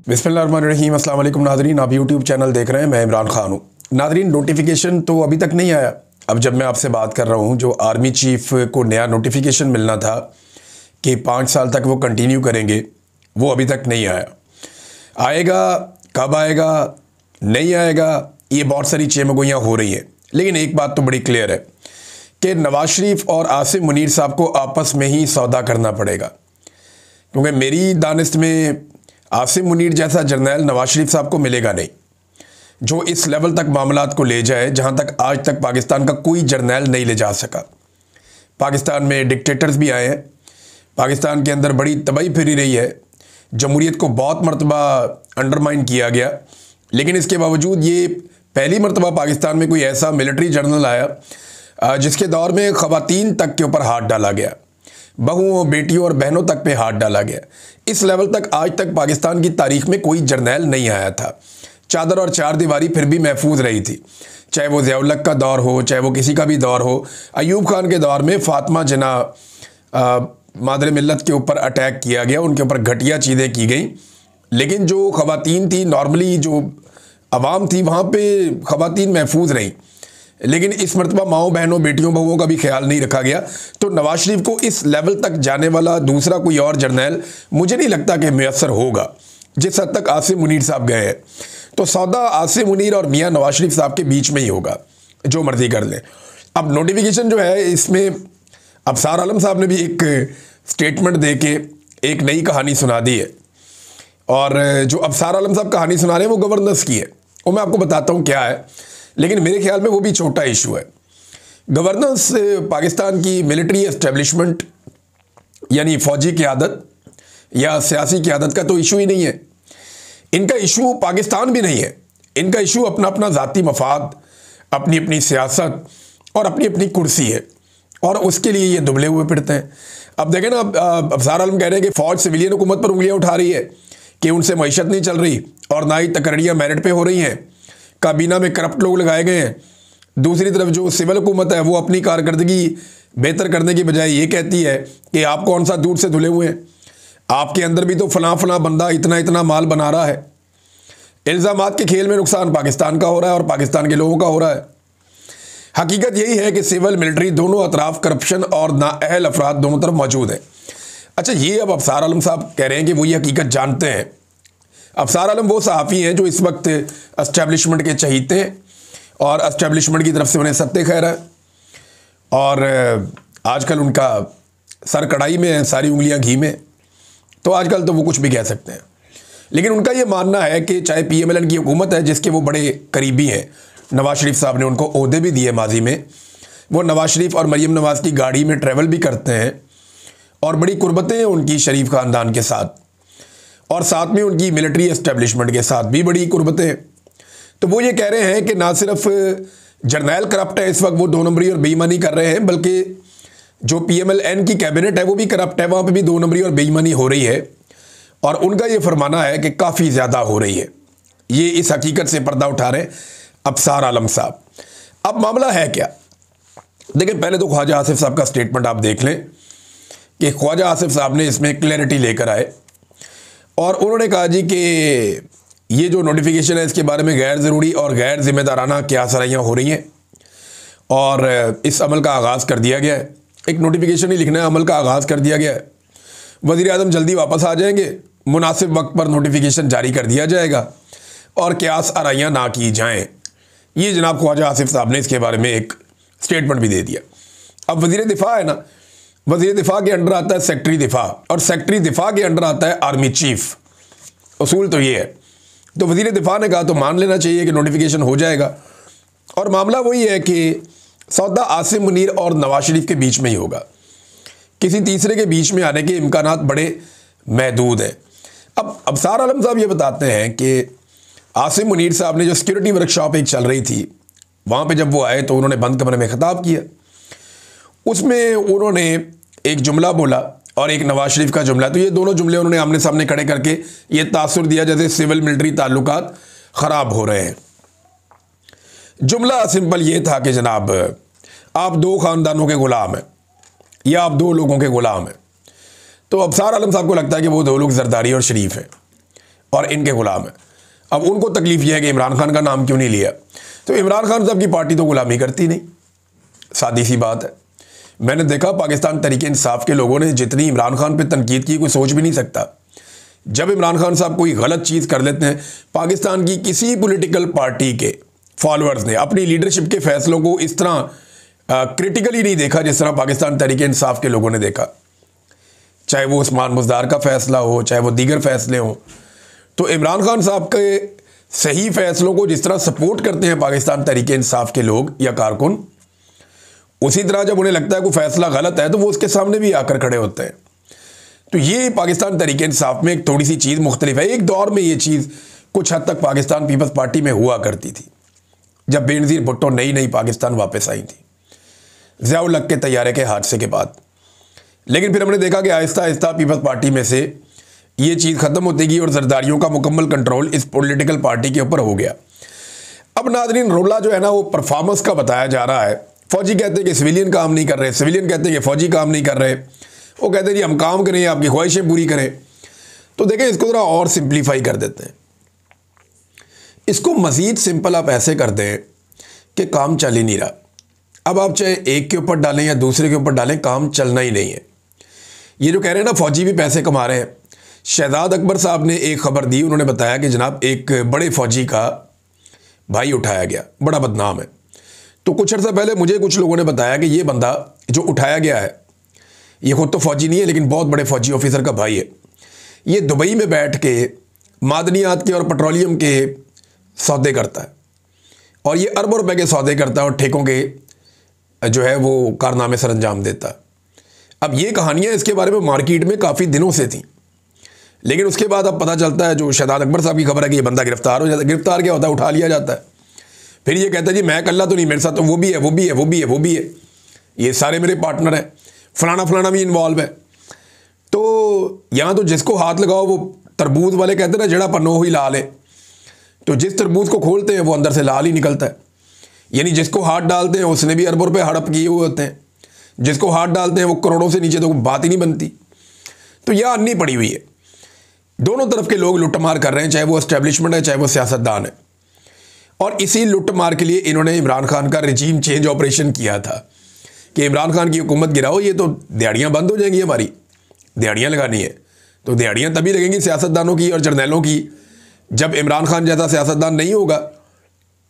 बिस्मिल्लाहिर्रहमानिर्रहीम। अस्सलाम वालेकुम नाज़रीन, आप यूट्यूब चैनल देख रहे हैं, मैं इमरान खान हूँ। नाज़रीन, नोटिफिकेशन तो अभी तक नहीं आया। अब जब मैं आपसे बात कर रहा हूँ, जो आर्मी चीफ़ को नया नोटिफिकेशन मिलना था कि 5 साल तक वो कंटिन्यू करेंगे, वो अभी तक नहीं आया। आएगा, कब आएगा, नहीं आएगा, ये बहुत सारी चेमगोइयाँ हो रही हैं। लेकिन एक बात तो बड़ी क्लियर है कि नवाज शरीफ और आसिम मुनीर साहब को आपस में ही सौदा करना पड़ेगा, क्योंकि मेरी दानिश में आसिम मुनीर जैसा जर्नैल नवाज शरीफ साहब को मिलेगा नहीं, जो इस लेवल तक मामलात को ले जाए जहां तक आज तक पाकिस्तान का कोई जर्नैल नहीं ले जा सका। पाकिस्तान में डिक्टेटर्स भी आए हैं, पाकिस्तान के अंदर बड़ी तबाही फिरी रही है, जमहूरियत को बहुत मरतबा अंडरमाइन किया गया, लेकिन इसके बावजूद ये पहली मरतबा पाकिस्तान में कोई ऐसा मिलिट्री जर्नल आया जिसके दौर में ख़वातीन तक के ऊपर हाथ डाला गया, बहुओं, बेटियों और बहनों तक पे हाथ डाला गया। इस लेवल तक आज तक पाकिस्तान की तारीख में कोई जर्नैल नहीं आया था। चादर और चार दीवारी फिर भी महफूज रही थी, चाहे वो ज़िया-उल-हक का दौर हो, चाहे वो किसी का भी दौर हो। अयूब खान के दौर में फ़ातिमा जिन्ना मादर मिल्लत के ऊपर अटैक किया गया, उनके ऊपर घटिया चीज़ें की गई, लेकिन जो ख़वातीन थी, नॉर्मली जो अवाम थी, वहाँ पर ख़वातीन महफूज रहीं। लेकिन इस मरतबा माओ, बहनों, बेटियों, बहुओं का भी ख्याल नहीं रखा गया। तो नवाज शरीफ को इस लेवल तक जाने वाला दूसरा कोई और जर्नैल मुझे नहीं लगता कि मैसर होगा जिस हद तक आसिम मुनीर साहब गए हैं। तो सौदा आसिम मुनीर और मियाँ नवाज शरीफ साहब के बीच में ही होगा, जो मर्जी कर लें। अब नोटिफिकेशन जो है, इसमें अफसार आलम साहब ने भी एक स्टेटमेंट दे के एक नई कहानी सुना दी है, और जो अफसार आलम साहब कहानी सुना रहे हैं वो गवर्नेंस की है। वो मैं आपको बताता हूँ क्या है, लेकिन मेरे ख्याल में वो भी छोटा इशू है। गवर्नेंस पाकिस्तान की मिलिट्री एस्टेब्लिशमेंट यानी फ़ौजी क़यादत या सियासी क़यादत का तो इशू ही नहीं है। इनका इशू पाकिस्तान भी नहीं है। इनका इशू अपना अपना ज़ाती मफाद, अपनी अपनी सियासत और अपनी अपनी कुर्सी है, और उसके लिए ये दुबले हुए फिरते हैं। अब देखें ना, अफसार आलम कह रहे हैं कि फ़ौज सिविलियन हुकूमत पर उंगलियाँ उठा रही है कि उनसे मईशत नहीं चल रही, और ना ही तकर्रियाँ मेरिट पे हो रही हैं, काबीना में करप्ट लोग लगाए गए हैं। दूसरी तरफ जो सिविल हुकूमत है वो अपनी कारकर्दगी बेहतर करने की बजाय ये कहती है कि आप कौन सा दूध से धुले हुए हैं, आपके अंदर भी तो फलां फलां बंदा इतना इतना माल बना रहा है। इल्ज़ामात के खेल में नुकसान पाकिस्तान का हो रहा है और पाकिस्तान के लोगों का हो रहा है। हकीकत यही है कि सिविल मिलिट्री दोनों अतराफ करप्शन और नाअहल अफराद दोनों तरफ मौजूद है। अच्छा, ये अब अफसार आलम साहब कह रहे हैं कि वो ये हकीकत जानते हैं। अफसार आलम वो सहाफ़ी हैं जो इस वक्त एस्टेब्लिशमेंट के चहीते हैं, और एस्टेब्लिशमेंट की तरफ से उन्हें सत्ते खैर है, और आजकल उनका सर कढ़ाई में है, सारी उंगलियां घी में। तो आजकल तो वो कुछ भी कह सकते हैं, लेकिन उनका ये मानना है कि चाहे PMLN की हुकूमत है जिसके वो बड़े करीबी हैं, नवाज शरीफ साहब ने उनको ओहदे भी दिए माजी में, वो नवाज शरीफ और मरीम नवाज़ की गाड़ी में ट्रैवल भी करते हैं, और बड़ी कुर्बतें हैं उनकी शरीफ ख़ानदान के साथ, और साथ में उनकी मिलिट्री एस्टेब्लिशमेंट के साथ भी बड़ी कुर्बतें हैं। तो वो ये कह रहे हैं कि ना सिर्फ जर्नैल करप्ट है इस वक्त, वो 2 नंबरी और बेईमानी कर रहे हैं, बल्कि जो PMLN की कैबिनेट है वो भी करप्ट है, वहाँ पे भी 2 नंबरी और बेईमानी हो रही है, और उनका ये फरमाना है कि काफ़ी ज़्यादा हो रही है। ये इस हकीकत से पर्दा उठा रहे हैं अफसार आलम साहब। अब मामला है क्या? देखिए, पहले तो ख्वाजा आसिफ साहब का स्टेटमेंट आप देख लें कि ख्वाजा आसिफ साहब ने इसमें क्लैरिटी लेकर आए, और उन्होंने कहा जी कि ये जो नोटिफिकेशन है इसके बारे में गैर ज़रूरी और गैर ज़िम्मेदाराना क्या सराहियाँ हो रही हैं, और इस अमल का आगाज़ कर दिया गया है। एक नोटिफिकेशन ही लिखना है, अमल का आगाज़ कर दिया गया है। वज़ीर आज़म जल्दी वापस आ जाएंगे, मुनासिब वक्त पर नोटिफिकेशन जारी कर दिया जाएगा, और क्यास आराइयाँ ना की जाएँ। ये जनाब ख्वाजा आसिफ साहब ने इसके बारे में एक स्टेटमेंट भी दे दिया। अब वज़ीर दिफ़ा है ना, वज़ीर दिफ़ा के अंडर आता है सेक्रेटरी दिफ़ा, और सेक्रेटरी दिफ़ा के अंडर आता है आर्मी चीफ़। उसूल तो ये है। तो वज़ीर दिफ़ा ने कहा तो मान लेना चाहिए कि नोटिफिकेशन हो जाएगा, और मामला वही है कि सौदा आसिम मुनीर और नवाज शरीफ के बीच में ही होगा। किसी तीसरे के बीच में आने के इम्कानात बड़े महदूद हैं। अब अफसार आलम साहब ये बताते हैं कि आसिम मुनीर साहब ने जो सिक्योरिटी वर्कशॉप एक चल रही थी, वहाँ पे जब वो आए तो उन्होंने बंद कमरे में खिताब किया। उसमें उन्होंने एक जुमला बोला और एक नवाज शरीफ का जुमला, तो ये दोनों जुमले उन्होंने आमने सामने खड़े करके ये तासुर दिया जैसे सिविल मिलिट्री ताल्लुकात ख़राब हो रहे हैं। जुमला सिंपल ये था कि जनाब, आप 2 ख़ानदानों के ग़ुलाम हैं या आप 2 लोगों के ग़ुलाम हैं। तो अफसार आलम साहब को लगता है कि वो 2 लोग जरदारी और शरीफ हैं, और इनके गुलाम हैं। अब उनको तकलीफ यह है कि इमरान खान का नाम क्यों नहीं लिया। तो इमरान खान साहब की पार्टी तो गुलामी करती नहीं, सादी सी बात है। मैंने देखा पाकिस्तान तहरीक इंसाफ के लोगों ने जितनी इमरान खान पे तनकीद की, कोई सोच भी नहीं सकता। जब इमरान खान साहब कोई गलत चीज़ कर लेते हैं, पाकिस्तान की किसी पॉलिटिकल पार्टी के फॉलोअर्स ने अपनी लीडरशिप के फैसलों को इस तरह क्रिटिकली नहीं देखा जिस तरह पाकिस्तान तहरीक इंसाफ के लोगों ने देखा। चाहे वो उस्मान मुज़दार का फैसला हो, चाहे वो दीगर फैसले हों, तो इमरान खान साहब के सही फैसलों को जिस तरह सपोर्ट करते हैं पाकिस्तान तहरीक इंसाफ के लोग या कारकुन, उसी तरह जब उन्हें लगता है कोई फैसला गलत है तो वो उसके सामने भी आकर खड़े होते हैं। तो ये पाकिस्तान तहरीक इंसाफ में एक थोड़ी सी चीज़ मुख्तलिफ है। एक दौर में ये चीज़ कुछ हद तक पाकिस्तान पीपल्स पार्टी में हुआ करती थी, जब बेनज़ीर भुट्टो नई पाकिस्तान वापस आई थी ज़िया-उल हक के तैयारे के हादसे के बाद। लेकिन फिर हमने देखा कि आहिस्ता आहिस्ता पीपल्स पार्टी में से ये चीज़ ख़त्म होती गई और जरदारियों का मुकम्मल कंट्रोल इस पॉलिटिकल पार्टी के ऊपर हो गया। अब नाज़रीन, रोला जो है ना वो परफॉर्मेंस का बताया जा रहा है। फ़ौजी कहते हैं कि सिविलियन काम नहीं कर रहे, सिविलियन कहते हैं कि फ़ौजी काम नहीं कर रहे। वो कहते हैं जी हम काम करें, आपकी ख्वाहिशें पूरी करें। तो देखें, इसको ज़रा और सिंप्लीफाई कर देते हैं। इसको मज़ीद सिंपल आप ऐसे कर दें कि काम चल ही नहीं रहा। अब आप चाहे एक के ऊपर डालें या दूसरे के ऊपर डालें, काम चलना ही नहीं है। ये जो कह रहे हैं ना फ़ौजी भी पैसे कमा रहे हैं, शहजाद अकबर साहब ने एक ख़बर दी। उन्होंने बताया कि जनाब एक बड़े फ़ौजी का भाई उठाया गया, बड़ा बदनाम है। तो कुछ अर्सा पहले मुझे कुछ लोगों ने बताया कि ये बंदा जो उठाया गया है, ये खुद तो फ़ौजी नहीं है लेकिन बहुत बड़े फ़ौजी ऑफिसर का भाई है। ये दुबई में बैठ के मादनियात के और पेट्रोलियम के सौदे करता है और ये अरबों रुपए के सौदे करता है और ठेकों के जो है वो कारनामे सर अंजाम देता है। अब ये कहानियाँ इसके बारे में मार्केट में काफ़ी दिनों से थी, लेकिन उसके बाद अब पता चलता है, जो शहजाद अकबर साहब की खबर है कि ये बंदा गिरफ्तार हो जाता है। गिरफ्तार क्या होता है, उठा लिया जाता है। फिर ये कहता है जी मैं अकेला तो नहीं, मेरे साथ तो वो भी है, वो भी है, वो भी है, वो भी है, ये सारे मेरे पार्टनर हैं, फलाना फलाना भी इन्वॉल्व है। तो यहाँ तो जिसको हाथ लगाओ, वो तरबूज वाले कहते हैं ना, जड़ा पन्नो ही लाल है। तो जिस तरबूज को खोलते हैं वो अंदर से लाल ही निकलता है। यानी जिसको हाथ डालते हैं उसने भी अरबों रुपये हड़प किए हुए होते हैं, जिसको हाथ डालते हैं वो करोड़ों से नीचे तो बात ही नहीं बनती। तो यह अन्नी पड़ी हुई है, दोनों तरफ के लोग लुटमार कर रहे हैं, चाहे वो एस्टेब्लिशमेंट है चाहे वो सियासतदान है। और इसी लुटमार के लिए इन्होंने इमरान खान का रिजीम चेंज ऑपरेशन किया था कि इमरान खान की हुकूमत गिराओ, ये तो दिहाड़ियाँ बंद हो जाएंगी, हमारी दिहाड़ियाँ लगानी है। तो दिहाड़ियाँ तभी लगेंगी सियासतदानों की और जर्नैलों की जब इमरान खान जैसा सियासतदान नहीं होगा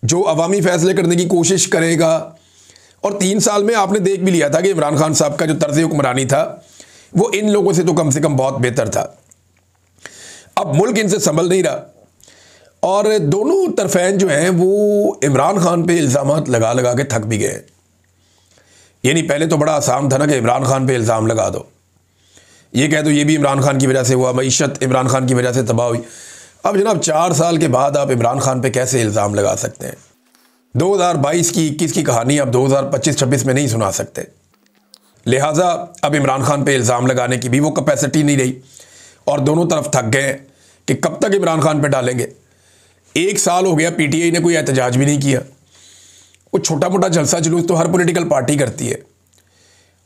जो अवामी फैसले करने की कोशिश करेगा। और 3 साल में आपने देख भी लिया था कि इमरान खान साहब का जो तर्ज हुक्मरानी था वो इन लोगों से तो कम बहुत बेहतर था। अब मुल्क इनसे संभल नहीं रहा और दोनों तरफैन जो हैं वो इमरान खान पे इल्ज़ामात लगा लगा के थक भी गए हैं। यानी पहले तो बड़ा आसान था ना कि इमरान खान पे इल्ज़ाम लगा दो, ये कह दो ये भी इमरान खान की वजह से हुआ, मईशत इमरान खान की वजह से तबाह हुई। अब जनाब 4 साल के बाद आप इमरान खान पे कैसे इल्ज़ाम लगा सकते हैं? 2022 की 21 की कहानी आप 2025-26 में नहीं सुना सकते। लिहाजा अब इमरान खान पे इल्ज़ाम लगाने की भी वो कैपेसिटी नहीं रही और दोनों तरफ थक गए कि कब तक इमरान खान पे डालेंगे। 1 साल हो गया, पीटीआई ने कोई एहतजाज भी नहीं किया। वो छोटा मोटा जलसा जुलूस तो हर पॉलिटिकल पार्टी करती है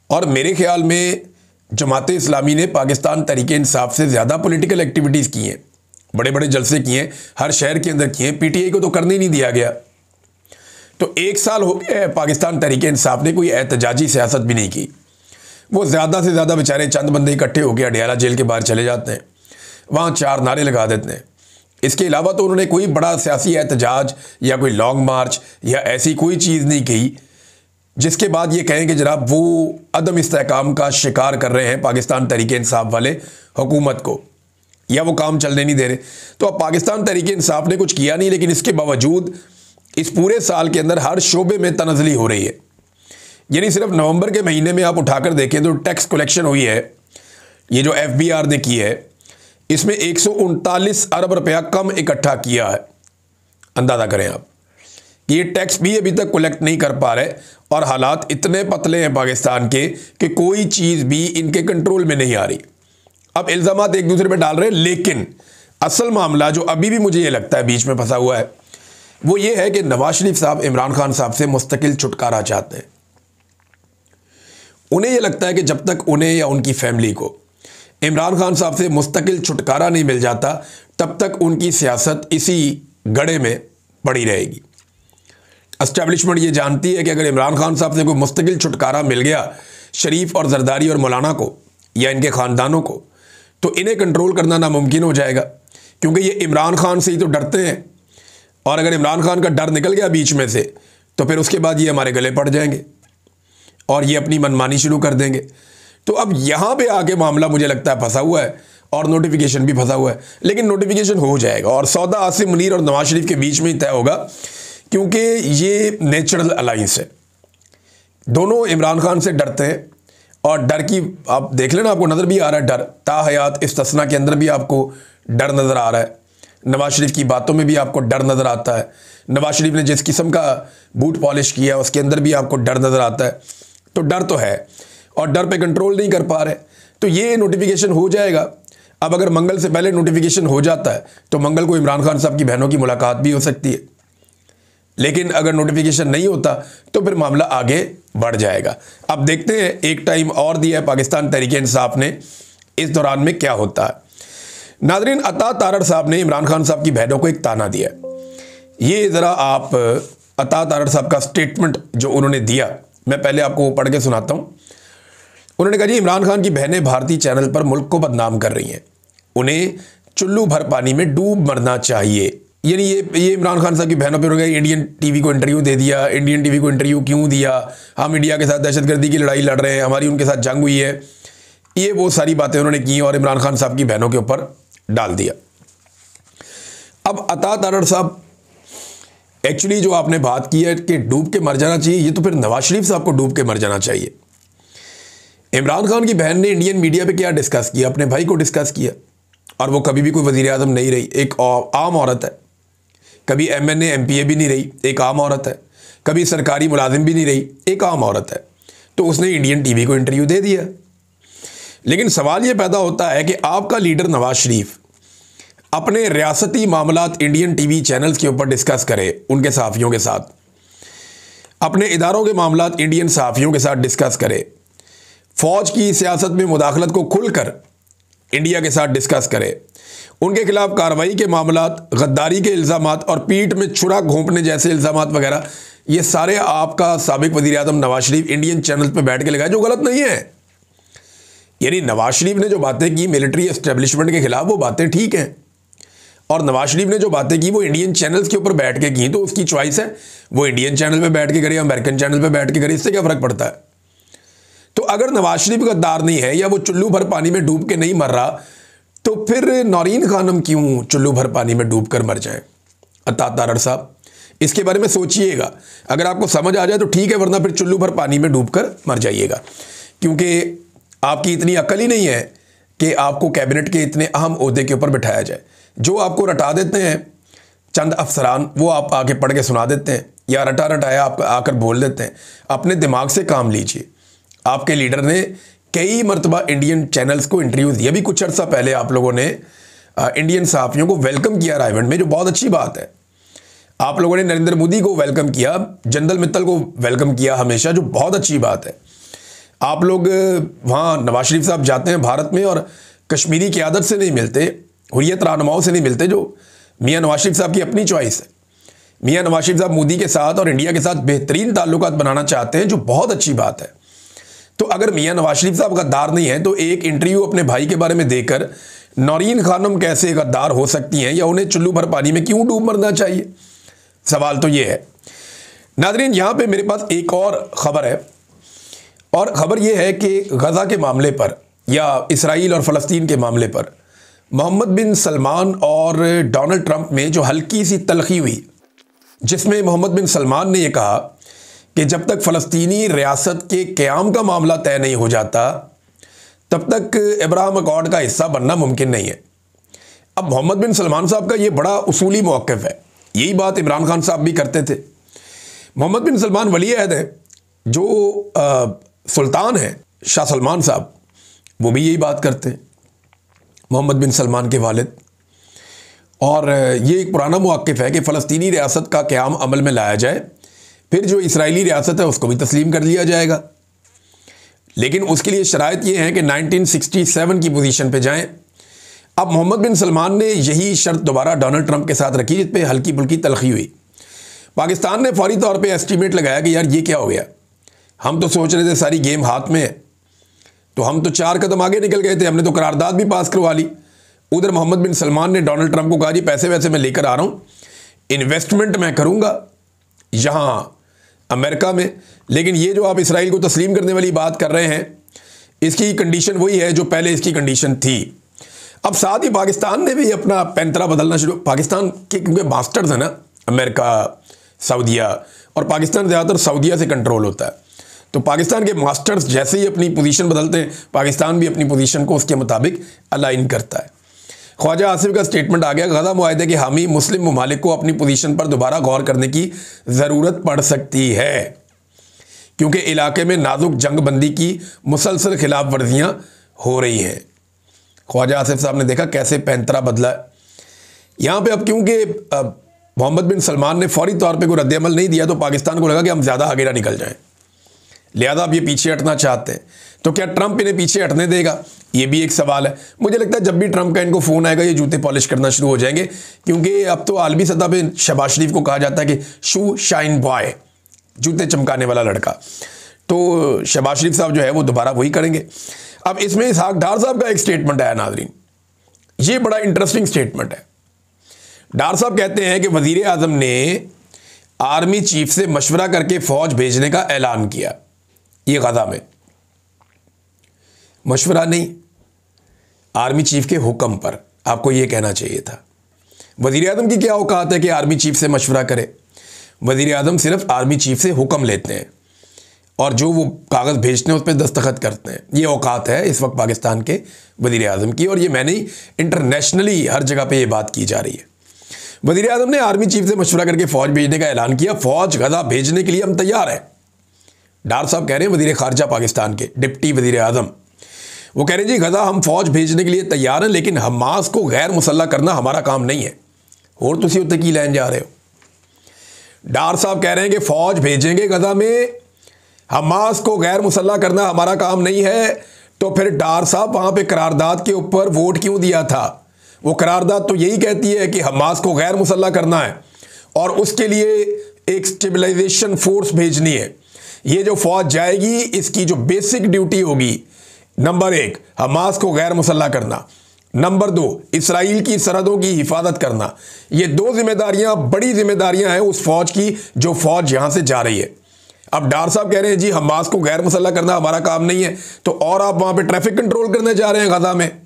और मेरे ख्याल में जमात इस्लामी ने पाकिस्तान तहरीक इंसाफ से ज़्यादा पॉलिटिकल एक्टिविटीज़ की हैं, बड़े बड़े जलसे किए हैं, हर शहर के अंदर किए हैं। पीटीआई को तो करने ही नहीं दिया गया। तो 1 साल हो गया पाकिस्तान तहरीक इंसाफ ने कोई एहतजाजी सियासत भी नहीं की। वो ज़्यादा से ज़्यादा बेचारे चंद बंदे इकट्ठे होकर अडियाला जेल के बाहर चले जाते हैं, वहाँ 4 नारे लगा देते हैं। इसके अलावा तो उन्होंने कोई बड़ा सियासी एहतजाज या कोई लॉन्ग मार्च या ऐसी कोई चीज़ नहीं की जिसके बाद ये कहें कि जनाब वो अदम इस्तेहकाम का शिकार कर रहे हैं पाकिस्तान तहरीक इंसाफ वाले हुकूमत को, या वो काम चलने नहीं दे रहे। तो अब पाकिस्तान तहरीक इंसाफ ने कुछ किया नहीं, लेकिन इसके बावजूद इस पूरे साल के अंदर हर शोबे में तनज़ली हो रही है। यानी सिर्फ नवंबर के महीने में आप उठाकर देखें तो टैक्स कलेक्शन हुई है, ये जो FBR ने की है, इसमें 139 अरब रुपया कम इकट्ठा किया है। अंदाज़ा करें आप कि ये टैक्स भी अभी तक कलेक्ट नहीं कर पा रहे और हालात इतने पतले हैं पाकिस्तान के कि कोई चीज़ भी इनके कंट्रोल में नहीं आ रही। अब इल्ज़ामात एक दूसरे पे डाल रहे हैं, लेकिन असल मामला जो अभी भी मुझे ये लगता है बीच में फंसा हुआ है वो ये है कि नवाज शरीफ साहब इमरान खान साहब से मुस्तकिल छुटकारा चाहते हैं। उन्हें यह लगता है कि जब तक उन्हें या उनकी फैमिली को इमरान खान साहब से मुस्तकिल छुटकारा नहीं मिल जाता, तब तक उनकी सियासत इसी गड़े में पड़ी रहेगी। एस्टेब्लिशमेंट ये जानती है कि अगर इमरान खान साहब से कोई मुस्तकिल छुटकारा मिल गया शरीफ और जरदारी और मौलाना को या इनके ख़ानदानों को, तो इन्हें कंट्रोल करना नामुमकिन हो जाएगा, क्योंकि ये इमरान खान से ही तो डरते हैं। और अगर इमरान खान का डर निकल गया बीच में से, तो फिर उसके बाद ये हमारे गले पड़ जाएंगे और ये अपनी मनमानी शुरू कर देंगे। तो अब यहाँ पे आके मामला मुझे लगता है फंसा हुआ है और नोटिफिकेशन भी फंसा हुआ है। लेकिन नोटिफिकेशन हो जाएगा और सौदा आसिम मुनीर और नवाज शरीफ के बीच में ही तय होगा, क्योंकि ये नेचुरल अलाइंस है। दोनों इमरान खान से डरते हैं और डर की आप देख लेना, आपको नज़र भी आ रहा है डर। ताहयात इस्तिस्ना के अंदर भी आपको डर नज़र आ रहा है, नवाज शरीफ की बातों में भी आपको डर नज़र आता है, नवाज शरीफ ने जिस किस्म का बूट पॉलिश किया उसके अंदर भी आपको डर नज़र आता है। तो डर तो है और डर पे कंट्रोल नहीं कर पा रहे, तो ये नोटिफिकेशन हो जाएगा। अब अगर मंगल से पहले नोटिफिकेशन हो जाता है तो मंगल को इमरान खान साहब की बहनों की मुलाकात भी हो सकती है। लेकिन अगर नोटिफिकेशन नहीं होता तो फिर मामला आगे बढ़ जाएगा। अब देखते हैं, एक टाइम और दिया है पाकिस्तान तहरीक-ए-इंसाफ ने, इस दौरान में क्या होता है। नाज़रीन, अता तारड़ साहब ने इमरान खान साहब की बहनों को एक ताना दिया। ये ज़रा आप अता तारड़ साहब का स्टेटमेंट जो उन्होंने दिया, मैं पहले आपको पढ़ के सुनाता हूँ। उन्होंने कहा जी, इमरान खान की बहनें भारतीय चैनल पर मुल्क को बदनाम कर रही हैं, उन्हें चुल्लू भर पानी में डूब मरना चाहिए। यानी ये इमरान खान साहब की बहनों पर इंडियन टीवी को इंटरव्यू दे दिया। इंडियन टीवी को इंटरव्यू क्यों दिया? हम इंडिया के साथ दहशतगर्दी की लड़ाई लड़ रहे हैं, हमारी उनके साथ जंग हुई है। ये वो सारी बातें उन्होंने की और इमरान खान साहब की बहनों के ऊपर डाल दिया। अब अता तारड़ साहब, एक्चुअली जो आपने बात की है कि डूब के मर जाना चाहिए, ये तो फिर नवाज शरीफ साहब को डूब के मर जाना चाहिए। इमरान खान की बहन ने इंडियन मीडिया पे क्या डिस्कस किया? अपने भाई को डिस्कस किया, और वो कभी भी कोई वज़ीर आज़म नहीं रही, एक आम औरत है। कभी MNA MPA भी नहीं रही, एक आम औरत है। कभी सरकारी मुलाजिम भी नहीं रही, एक आम औरत है। तो उसने इंडियन टीवी को इंटरव्यू दे दिया। लेकिन सवाल ये पैदा होता है कि आपका लीडर नवाज शरीफ अपने रियासती मामलात इंडियन टीवी चैनल्स के ऊपर डिस्कस करे उनके सहाफ़ियों के साथ, अपने इदारों के मामलात इंडियन सहाफ़ियों के साथ डिस्कस करे, फ़ौज की सियासत में मुदाखलत को खुलकर इंडिया के साथ डिस्कस करे, उनके खिलाफ कार्रवाई के मामलात, गद्दारी के इल्ज़ामात और पीठ में छुरा घोंपने जैसे इल्ज़ामात वगैरह, ये सारे आपका साबिक वज़ीर आज़म नवाज शरीफ इंडियन चैनल पे बैठ के लगाए, जो गलत नहीं है। यानी नवाज शरीफ ने जो बातें की मिलिट्री एस्टेब्लिशमेंट के खिलाफ, वो बातें ठीक हैं, और नवाज शरीफ ने जो बातें की वो इंडियन चैनल्स के ऊपर बैठ के की, तो उसकी चॉइस है, वो इंडियन चैनल पे बैठ के करे, अमेरिकन चैनल पे बैठ के करे, इससे क्या फ़र्क पड़ता है? तो अगर नवाज शरीफ गद्दार नहीं है या वो चुल्लू भर पानी में डूब के नहीं मर रहा, तो फिर नौरीन खानम क्यों चुल्लू भर पानी में डूब कर मर जाए? अता तारड़ साहब, इसके बारे में सोचिएगा। अगर आपको समझ आ जाए तो ठीक है, वरना फिर चुल्लू भर पानी में डूब कर मर जाइएगा, क्योंकि आपकी इतनी अकल ही नहीं है कि आपको कैबिनेट के इतने अहम ओहदे के ऊपर बिठाया जाए। जो आपको रटा देते हैं चंद अफसरान, वो आप आके पढ़ के सुना देते हैं या रटा रटाया आप आकर बोल देते हैं। अपने दिमाग से काम लीजिए। आपके लीडर ने कई मरतबा इंडियन चैनल्स को इंटरव्यू दिया। अभी कुछ अर्सा पहले आप लोगों ने इंडियन सहाफ़ियों को वेलकम किया रायवंड में, जो बहुत अच्छी बात है। आप लोगों ने नरेंद्र मोदी को वेलकम किया, जनरल मित्तल को वेलकम किया हमेशा, जो बहुत अच्छी बात है। आप लोग वहाँ नवाज शरीफ साहब जाते हैं भारत में और कश्मीरी क़यादत से नहीं मिलते, हुर्रियत रहनुमाओं से नहीं मिलते, जो मियाँ नवाज शरीफ साहब की अपनी चॉइस है। मियाँ नवाज शरीफ साहब मोदी के साथ और इंडिया के साथ बेहतरीन ताल्लुकात बनाना चाहते हैं, जो बहुत अच्छी बात है। तो अगर मियाँ नवाज शरीफ साहब गद्दार नहीं है, तो एक इंटरव्यू अपने भाई के बारे में देकर नौरीन खानम कैसे गद्दार हो सकती हैं, या उन्हें चुल्लू भर पानी में क्यों डूब मरना चाहिए? सवाल तो ये है। नाज़रीन, यहाँ पे मेरे पास एक और ख़बर है, और ख़बर ये है कि गज़ा के मामले पर या इसराइल और फ़लस्तीन के मामले पर मोहम्मद बिन सलमान और डोनाल्ड ट्रंप में जो हल्की सी तलखी हुई, जिसमें मोहम्मद बिन सलमान ने यह कहा कि जब तक फ़लस्तीनी रियासत के क़याम का मामला तय नहीं हो जाता, तब तक अब्राहम अकॉर्ड का हिस्सा बनना मुमकिन नहीं है। अब मोहम्मद बिन सलमान साहब का ये बड़ा उसूली मौक़िफ़ है। यही बात इमरान खान साहब भी करते थे। मोहम्मद बिन सलमान वली अहद है, जो सुल्तान है शाह सलमान साहब, वो भी यही बात करते हैं, मोहम्मद बिन सलमान के वालिद। और ये एक पुराना मौक़िफ़ है कि फ़लस्तीनी रियासत का क़याम अमल में लाया जाए, फिर जो इसराइली रियासत है उसको भी तस्लीम कर लिया जाएगा। लेकिन उसके लिए शराइत ये है कि 1967 की पोजीशन पे जाएं। अब मोहम्मद बिन सलमान ने यही शर्त दोबारा डोनाल्ड ट्रंप के साथ रखी, जिस पे हल्की फुल्की तलखी हुई। पाकिस्तान ने फौरी तौर पे एस्टीमेट लगाया कि यार ये क्या हो गया, हम तो सोच रहे थे सारी गेम हाथ में है, तो हम तो 4 कदम आगे निकल गए थे, हमने तो करारदाद भी पास करवा ली। उधर मोहम्मद बिन सलमान ने डोनाल्ड ट्रंप को कहा जी पैसे वैसे मैं लेकर आ रहा हूँ, इन्वेस्टमेंट मैं करूँगा यहाँ अमेरिका में, लेकिन ये जो आप इसराइल को तस्लीम करने वाली बात कर रहे हैं, इसकी कंडीशन वही है जो पहले इसकी कंडीशन थी। अब साथ ही पाकिस्तान ने भी अपना पैंतरा बदलना शुरू, पाकिस्तान के क्योंकि मास्टर्स है ना अमेरिका, सऊदीया, और पाकिस्तान ज़्यादातर सऊदीया से कंट्रोल होता है, तो पाकिस्तान के मास्टर्स जैसे ही अपनी पोजीशन बदलते हैं, पाकिस्तान भी अपनी पोजीशन को उसके मुताबिक अलाइन करता है। ख्वाजा आसिफ का स्टेटमेंट आ गया, गजा मुआहदे के हामी मुस्लिम ममालिक को अपनी पोजीशन पर दोबारा गौर करने की ज़रूरत पड़ सकती है, क्योंकि इलाके में नाजुक जंगबंदी की मुसलसल खिलाफ वर्जियाँ हो रही हैं। ख्वाजा आसिफ साहब ने देखा कैसे पैंतरा बदला है यहाँ पे। अब क्योंकि मोहम्मद बिन सलमान ने फौरी तौर पे कोई रद्द-ए-अमल नहीं दिया, तो पाकिस्तान को लगा कि हम ज़्यादा आगे ना निकल जाएं, लिहाजा अब ये पीछे हटना चाहते हैं। तो क्या ट्रंप इन्हें पीछे हटने देगा, ये भी एक सवाल है। मुझे लगता है जब भी ट्रंप का इनको फ़ोन आएगा ये जूते पॉलिश करना शुरू हो जाएंगे, क्योंकि अब तो आलमी सतह पे शहबाज शरीफ को कहा जाता है कि शू शाइन बॉय, जूते चमकाने वाला लड़का। तो शहबाज शरीफ साहब जो है वो दोबारा वही करेंगे। अब इसमें इसहाक डार साहब का एक स्टेटमेंट आया नाज़रीन, ये बड़ा इंटरेस्टिंग स्टेटमेंट है। डार साहब कहते हैं कि वज़ीर आज़म ने आर्मी चीफ से मशवरा करके फ़ौज भेजने का ऐलान किया। ये गजा में मशवरा नहीं, आर्मी चीफ के हुक्म पर, आपको ये कहना चाहिए था। वज़ीर आज़म की क्या औकात है कि आर्मी चीफ से मशवरा करे, वज़ीर आज़म सिर्फ आर्मी चीफ से हुक्म लेते हैं और जो वो कागज़ भेजते हैं उस पर दस्तखत करते हैं। ये औकात है इस वक्त पाकिस्तान के वज़ीर आज़म की, और ये मैंने इंटरनेशनली हर जगह पे ये बात की जा रही है। वज़ीर आज़म ने आर्मी चीफ से मशवरा करके फ़ौज भेजने का ऐलान किया, फ़ौज गजा भेजने के लिए हम तैयार हैं। डार साहब कह रहे हैं, वज़ीर ख़ारजा पाकिस्तान के डिप्टी वज़ीर आज़म, वो कह रहे हैं जी गजा हम फ़ौज भेजने के लिए तैयार हैं, लेकिन हमास को गैर मुसल्लह करना हमारा काम नहीं है। और तुसी उत्ते की लैन जा रहे हो। डार साहब कह रहे हैं कि फ़ौज भेजेंगे गजा में, हमास को गैर मुसल्लह करना हमारा काम नहीं है। तो फिर डार साहब वहाँ पे करारदाद के ऊपर वोट क्यों दिया था? वो करारदाद तो यही कहती है कि हमास को गैर मुसल्लह करना है और उसके लिए एक स्टेबलाइजेशन फोर्स भेजनी है। ये जो फ़ौज जाएगी इसकी जो बेसिक ड्यूटी होगी, नंबर 1 हमास को गैर मुसल्लह करना, नंबर 2 इसराइल की सरहदों की हिफाजत करना। ये 2 जिम्मेदारियां बड़ी जिम्मेदारियां हैं उस फौज की जो फौज यहां से जा रही है। अब डार साहब कह रहे हैं जी हमास को गैर मुसल्लह करना हमारा काम नहीं है, तो और आप वहां पे ट्रैफिक कंट्रोल करने जा रहे हैं गजा में,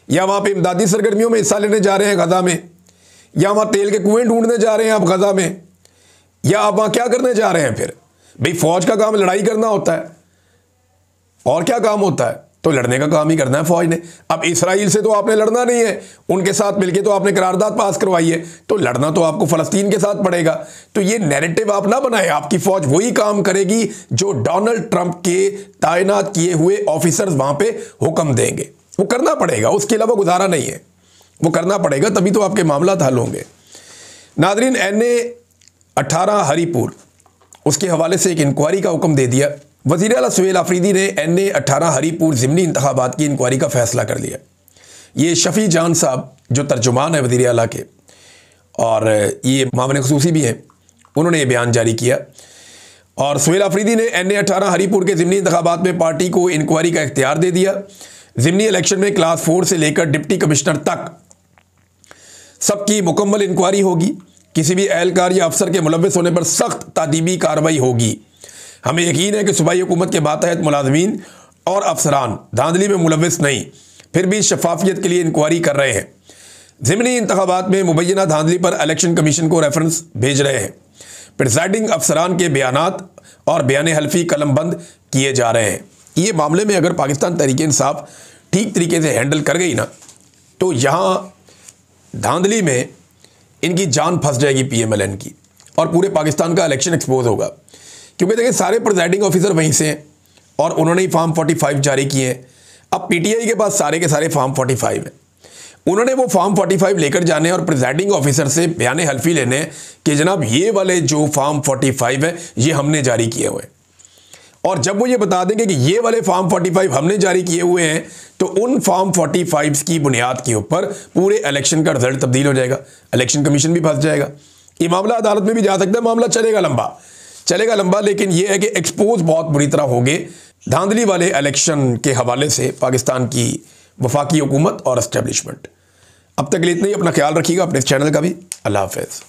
या वहां पे इमदादी सरगर्मियों में हिस्सा लेने जा रहे हैं गजा में, या वहां तेल के कुएं ढूंढने जा रहे हैं आप गजा में, या आप वहां क्या करने जा रहे हैं? फिर भाई फौज का काम लड़ाई करना होता है, और क्या काम होता है? तो लड़ने का काम ही करना है फौज ने। अब इसराइल से तो आपने लड़ना नहीं है, उनके साथ मिलके तो आपने करारदाद पास करवाई है, तो लड़ना तो आपको फलस्तीन के साथ पड़ेगा। तो ये नैरेटिव आप ना बनाएं, आपकी फौज वही काम करेगी जो डोनाल्ड ट्रंप के तैनात किए हुए ऑफिसर्स वहां पे हुक्म देंगे। वो करना पड़ेगा, उसके अलावा गुजारा नहीं है, वो करना पड़ेगा, तभी तो आपके मामला हल होंगे। नादरीन, NA-18 हरीपुर, उसके हवाले से एक इंक्वायरी का हुक्म दे दिया। वज़ीर आला सुहेल आफरीदी ने NA-18 हरीपुर ज़िमनी इंतखाबात की इंक्वायरी का फ़ैसला कर लिया। ये शफ़ी जान साहब जो तर्जुमान है वज़ीर आला के और ये मामले ख़ुसूसी भी हैं, उन्होंने ये बयान जारी किया। और सुहेल आफरीदी ने NA-18 हरीपुर के ज़िमनी इंतखाबात में पार्टी को इंक्वायरी का इख्तियार दे दिया। ज़िमनी इलेक्शन में क्लास 4 से लेकर डिप्टी कमिश्नर तक सबकी मुकम्मल इंक्वायरी होगी। किसी भी एहलकार या अफसर के मुलव्वस होने पर सख्त तादीबी कार्रवाई होगी। हमें यकीन है कि सूबाई हुकूमत के मातहत मुलाजमीन और अफसरान धांधली में मुलव्वस नहीं, फिर भी शफाफियत के लिए इंक्वायरी कर रहे हैं। ज़िमनी इंतखाबात में मुबैना धांधली पर इलेक्शन कमीशन को रेफरेंस भेज रहे हैं। प्रिजाइडिंग अफसरान के बयानात और बयान हल्फी कलमबंद किए जा रहे हैं। ये मामले में अगर पाकिस्तान तहरीक इंसाफ ठीक तरीके से हैंडल कर गई ना, तो यहाँ धांधली में इनकी जान फंस जाएगी PMLN की, और पूरे पाकिस्तान का इलेक्शन एक्सपोज होगा। क्योंकि देखिए सारे प्रिजाइडिंग ऑफिसर वहीं से हैं और उन्होंने ही फॉर्म 45 जारी किए हैं। अब PTI के पास सारे के सारे फॉर्म 45 हैं, उन्होंने वो फॉर्म 45 लेकर जाने और प्रिजाइडिंग ऑफिसर से बयान हल्फी लेने कि जनाब ये वाले जो फॉर्म 45 है ये हमने जारी किए हुए हैं। और जब वो ये बता देंगे कि ये वाले फॉर्म 45 हमने जारी किए हुए हैं, तो उन फॉर्म 45 की बुनियाद के ऊपर पूरे इलेक्शन का रिजल्ट तब्दील हो जाएगा, इलेक्शन कमीशन भी फंस जाएगा। ये मामला अदालत में भी जा सकता है, मामला चलेगा लंबा, लेकिन ये है कि एक्सपोज बहुत बुरी तरह हो गए धांधली वाले इलेक्शन के हवाले से पाकिस्तान की वफाकी हुकूमत और एस्टेब्लिशमेंट। अब तक के लिए इतना ही। अपना ख्याल रखिएगा, अपने इस चैनल का भी। अल्लाह हाफ़िज़।